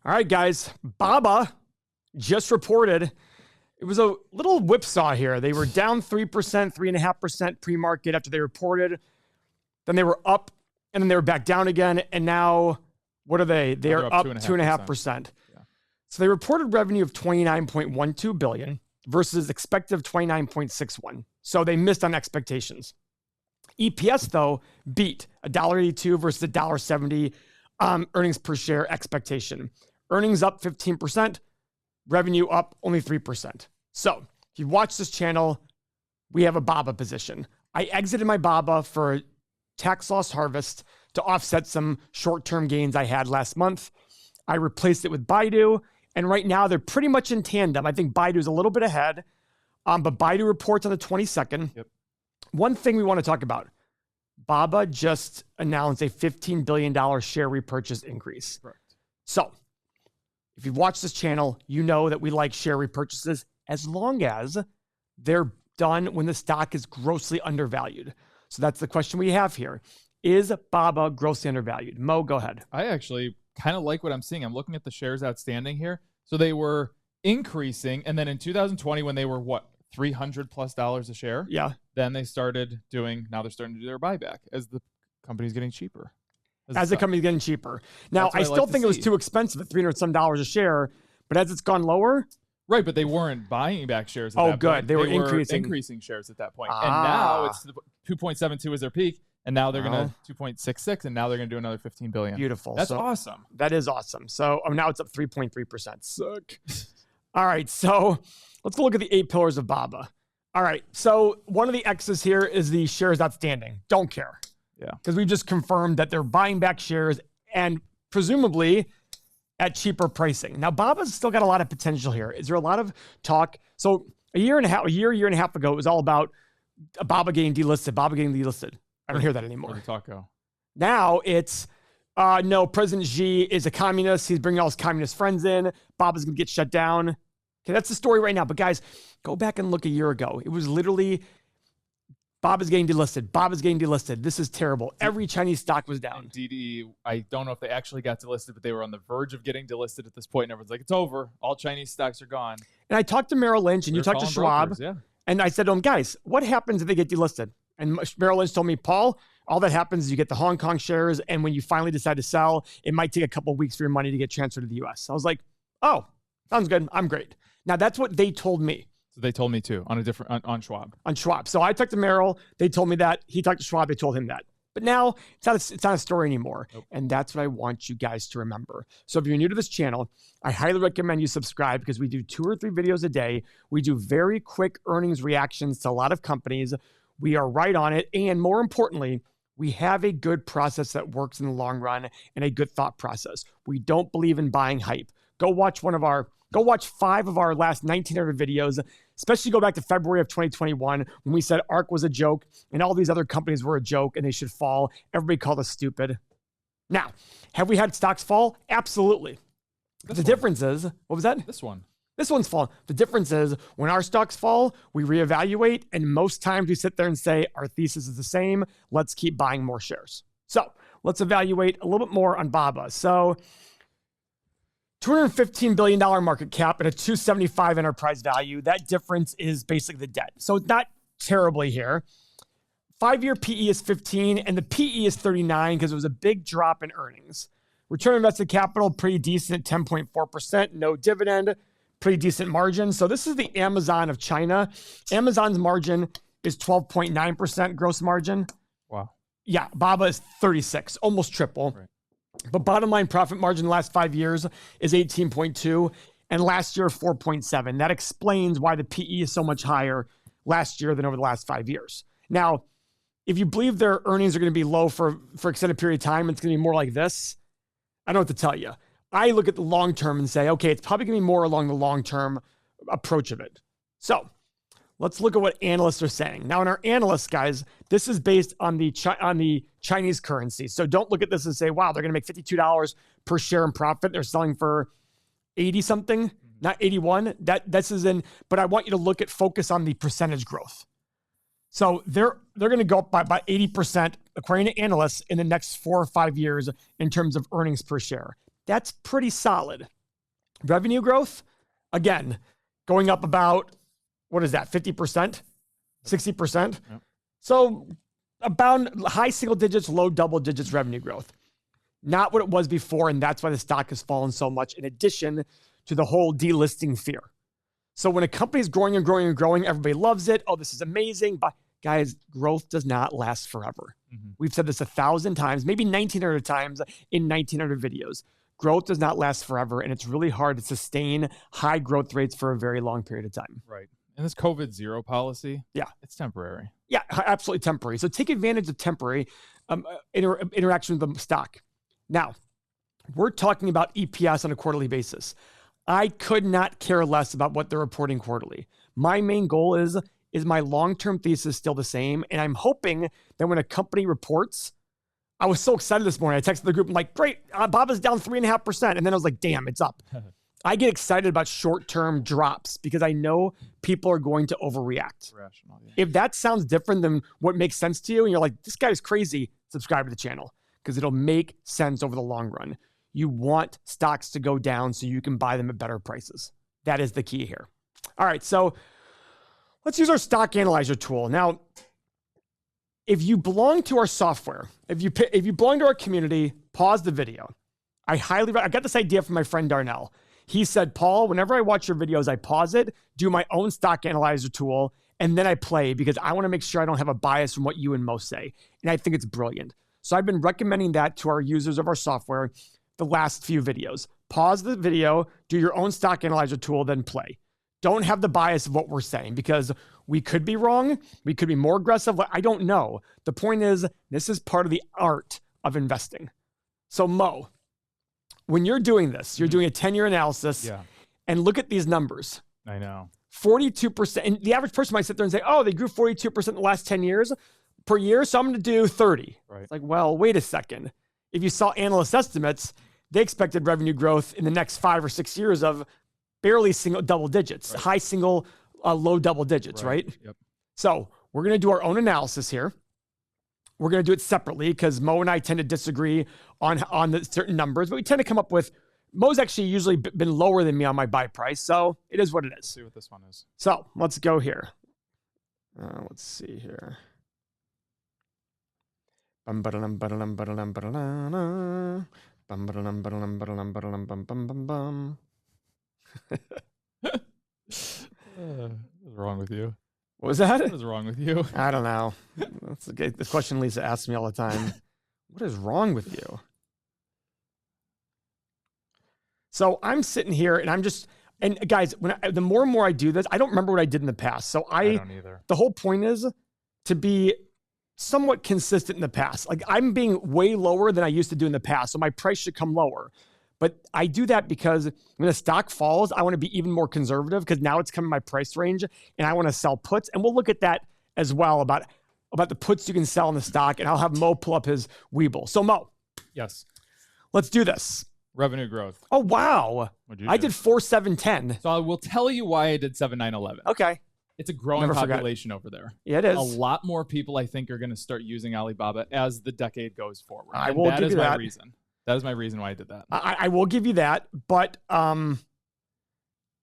All right, guys. Baba just reported. It was a little whipsaw here. They were down 3%, 3.5% pre-market after they reported. Then they were up, and then they were back down again. And now, what are they? They are up 2.5%. Yeah. So they reported revenue of $29.12 billion versus expected of $29.61. So they missed on expectations. EPS, though, beat $1.82 versus $1.70 earnings per share expectation. Earnings up 15%, revenue up only 3%. So if you watch this channel, we have a Baba position. I exited my Baba for tax loss harvest to offset some short-term gains I had last month. I replaced it with Baidu, and right now they're pretty much in tandem. I think Baidu's a little bit ahead, but Baidu reports on the 22nd. Yep. One thing we want to talk about, Baba just announced a $15 billion share repurchase increase. Correct. So if you've watched this channel, you know that we like share repurchases as long as they're done when the stock is grossly undervalued. So that's the question we have here. Is Baba grossly undervalued? Mo, go ahead. I actually kind of like what I'm seeing. I'm looking at the shares outstanding here. So they were increasing. And then in 2020, when they were what, $300+ a share? Yeah. Then they started now they're starting to do their buyback as the company's getting cheaper. As the company's getting cheaper. Now, I still think it was too expensive at $300 some a share, but as it's gone lower. Right, but they weren't buying back shares at that point. Oh, good. They were increasing shares at that point. And now it's 2.72 is their peak, and now they're going to 2.66, and now they're going to do another $15 billion. Beautiful. That's awesome. That is awesome. So now it's up 3.3%. Suck. All right, so let's go look at the 8 pillars of Baba. All right, so one of the X's here is the shares outstanding. Don't care. Yeah. Because we've just confirmed that they're buying back shares and presumably at cheaper pricing. Now, Baba's still got a lot of potential here. Is there a lot of talk? So a year and a half ago, it was all about Baba getting delisted. I don't hear that anymore. Where'd the talk go? Now it's, no, President Xi is a communist. He's bringing all his communist friends in. Baba's going to get shut down. Okay, that's the story right now. But guys, go back and look a year ago. It was literally Baba's getting delisted. This is terrible. Every Chinese stock was down. DD, I don't know if they actually got delisted, but they were on the verge of getting delisted at this point. And everyone's like, it's over. All Chinese stocks are gone. And I talked to Merrill Lynch, and you talked to Schwab. Brokers, yeah. And I said to him, guys, what happens if they get delisted? And Merrill Lynch told me, Paul, all that happens is you get the Hong Kong shares, and when you finally decide to sell, it might take a couple of weeks for your money to get transferred to the U.S. I was like, oh, sounds good. I'm great. Now, that's what they told me. So they told me too, on Schwab. On Schwab. So I talked to Merrill. They told me that. He talked to Schwab. They told him that. But now it's not a story anymore. Nope. And that's what I want you guys to remember. So if you're new to this channel, I highly recommend you subscribe because we do 2 or 3 videos a day. We do very quick earnings reactions to a lot of companies. We are right on it. And more importantly, we have a good process that works in the long run and a good thought process. We don't believe in buying hype. Go watch 5 of our last 1,900 videos, especially go back to February of 2021 when we said ARK was a joke and all these other companies were a joke and they should fall. Everybody called us stupid. Now, have we had stocks fall? Absolutely. The difference is, what was that? This one's fallen. The difference is when our stocks fall, we reevaluate, and most times we sit there and say, our thesis is the same. Let's keep buying more shares. So let's evaluate a little bit more on Baba. So $215 billion market cap and a $275 enterprise value. That difference is basically the debt. So it's not terribly here. 5-year PE is 15 and the PE is 39 because it was a big drop in earnings. Return on invested capital, pretty decent at 10.4%. No dividend, pretty decent margin. So this is the Amazon of China. Amazon's margin is 12.9% gross margin. Wow. Yeah, Baba is 36, almost triple. Right. But bottom line profit margin in the last 5 years is 18.2 and last year 4.7. That explains why the PE is so much higher last year than over the last 5 years. Now, if you believe their earnings are going to be low for extended period of time, it's going to be more like this. I don't know what to tell you. I look at the long term and say, okay, it's probably going to be more along the long term approach of it. So let's look at what analysts are saying. Now, in our analysts, guys, this is based on the Chinese currency. So don't look at this and say, wow, they're going to make $52 per share in profit. They're selling for 80 something, not 81. This is in, but I want you to focus on the percentage growth. So they're going to go up by about 80%, according to analysts, in the next 4 or 5 years in terms of earnings per share. That's pretty solid. Revenue growth, again, going up about, what is that, 50%, 60%? Yep. So about high single digits, low double digits revenue growth. Not what it was before, and that's why the stock has fallen so much, in addition to the whole delisting fear. So when a company is growing and growing and growing, everybody loves it. Oh, this is amazing. But guys, growth does not last forever. Mm-hmm. We've said this 1,000 times, maybe 1,900 times in 1,900 videos. Growth does not last forever, and it's really hard to sustain high growth rates for a very long period of time. Right. And this COVID zero policy, yeah, it's temporary. Yeah, absolutely temporary. So take advantage of temporary interaction with the stock. Now, we're talking about EPS on a quarterly basis. I could not care less about what they're reporting quarterly. My main goal is my long-term thesis still the same? And I'm hoping that when a company reports, I was so excited this morning. I texted the group. I'm like, great, Alibaba's down 3.5%. And then I was like, damn, it's up. I get excited about short-term drops because I know people are going to overreact. Rational, yeah. If that sounds different than what makes sense to you, and you're like, this guy's crazy, subscribe to the channel because it'll make sense over the long run. You want stocks to go down so you can buy them at better prices. That is the key here. All right, so let's use our stock analyzer tool. Now, if you belong to our software, if you belong to our community, pause the video. I got this idea from my friend Darnell. He said, Paul, whenever I watch your videos, I pause it, do my own stock analyzer tool, and then I play because I want to make sure I don't have a bias from what you and Mo say. And I think it's brilliant. So I've been recommending that to our users of our software the last few videos. Pause the video, do your own stock analyzer tool, then play. Don't have the bias of what we're saying because we could be wrong. We could be more aggressive. I don't know. The point is, this is part of the art of investing. So Mo, when you're doing this, you're doing a 10-year analysis and look at these numbers. I know. 42%. And the average person might sit there and say, oh, they grew 42% in the last 10 years per year. So I'm going to do 30. Right. It's like, well, wait a second. If you saw analyst estimates, they expected revenue growth in the next 5 or 6 years of barely double digits, high single, low double digits, right? Yep. So we're going to do our own analysis here. We're going to do it separately because Mo and I tend to disagree on the certain numbers, but we tend to come up with, Mo's actually usually been lower than me on my buy price. So it is what it is. Let's see what this one is. So let's go here. Let's see here. What's wrong with you? What was that? What is wrong with you? I don't know. That's the question Lisa asks me all the time. What is wrong with you? So I'm sitting here and I'm just, and guys, the more and more I do this, I don't remember what I did in the past. So I don't either. The whole point is to be somewhat consistent in the past. Like I'm being way lower than I used to do in the past. So my price should come lower. But I do that because when the stock falls, I want to be even more conservative because now it's coming my price range and I want to sell puts. And we'll look at that as well about the puts you can sell in the stock. And I'll have Mo pull up his Webull. So Mo. Yes. Let's do this. Revenue growth. Oh, wow. I did 4,710. So I will tell you why I did 7,911. Okay. It's a growing population over there. Yeah, it is. A lot more people, I think, are going to start using Alibaba as the decade goes forward. I will give you that. My reason. That is my reason why I did that. I will give you that, but I'm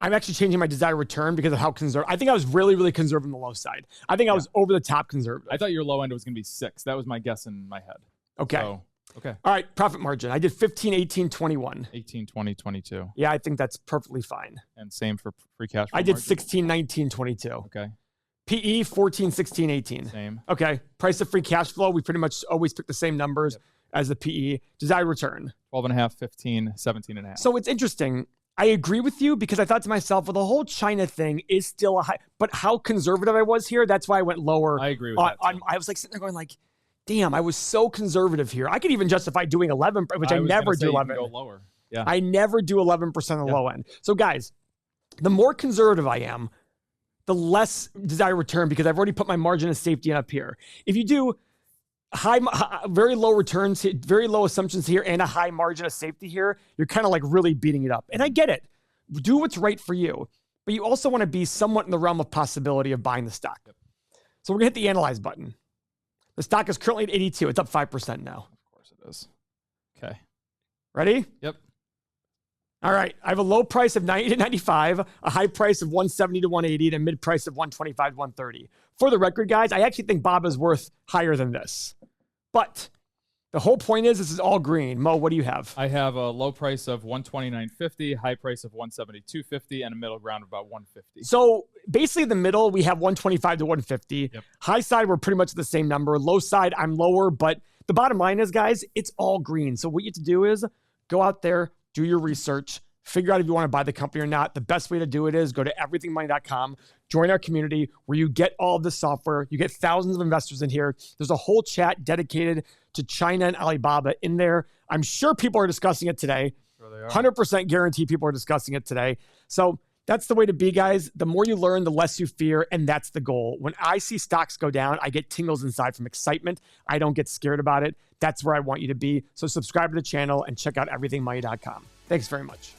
actually changing my desired return because of how conservative. I think I was really, really conservative on the low side. I think I was over the top conservative. I thought your low end was going to be 6. That was my guess in my head. Okay. So, okay. All right. Profit margin. I did 15, 18, 21. 18, 20, 22. Yeah, I think that's perfectly fine. And same for free cash flow. I did margin. 16, 19, 22. Okay. PE, 14, 16, 18. Same. Okay. Price of free cash flow. We pretty much always pick the same numbers as the PE. Desired return. 12.5, 15, 17.5. So it's interesting. I agree with you because I thought to myself, well, the whole China thing is still a high, but how conservative I was here, that's why I went lower. I agree with that. I was like sitting there going like, damn, I was so conservative here. I could even justify doing 11, which I never do 11. Go lower. Yeah. I never do 11% on the low end. So guys, the more conservative I am, the less desired return because I've already put my margin of safety in up here. If you do very low returns, very low assumptions here, and a high margin of safety here, you're kind of like really beating it up. And I get it. Do what's right for you. But you also want to be somewhat in the realm of possibility of buying the stock. So we're going to hit the analyze button. The stock is currently at 82. It's up 5% now. Of course it is. Okay. Ready? Yep. All right. I have a low price of 90 to 95, a high price of 170 to 180, and a mid price of 125 to 130. For the record, guys, I actually think BABA is worth higher than this. But the whole point is this is all green. Mo, what do you have? I have a low price of 129.50, high price of 172.50, and a middle ground of about 150. So basically the middle, we have 125 to 150. Yep. High side, we're pretty much the same number. Low side, I'm lower. But the bottom line is, guys, it's all green. So what you have to do is go out there, do your research, figure out if you want to buy the company or not. The best way to do it is go to everythingmoney.com, join our community where you get all of the software. You get thousands of investors in here. There's a whole chat dedicated to China and Alibaba in there. I'm sure people are discussing it today. Sure they are. 100% guarantee people are discussing it today. So that's the way to be, guys. The more you learn, the less you fear, and that's the goal. When I see stocks go down, I get tingles inside from excitement. I don't get scared about it. That's where I want you to be. So subscribe to the channel and check out everythingmoney.com. Thanks very much.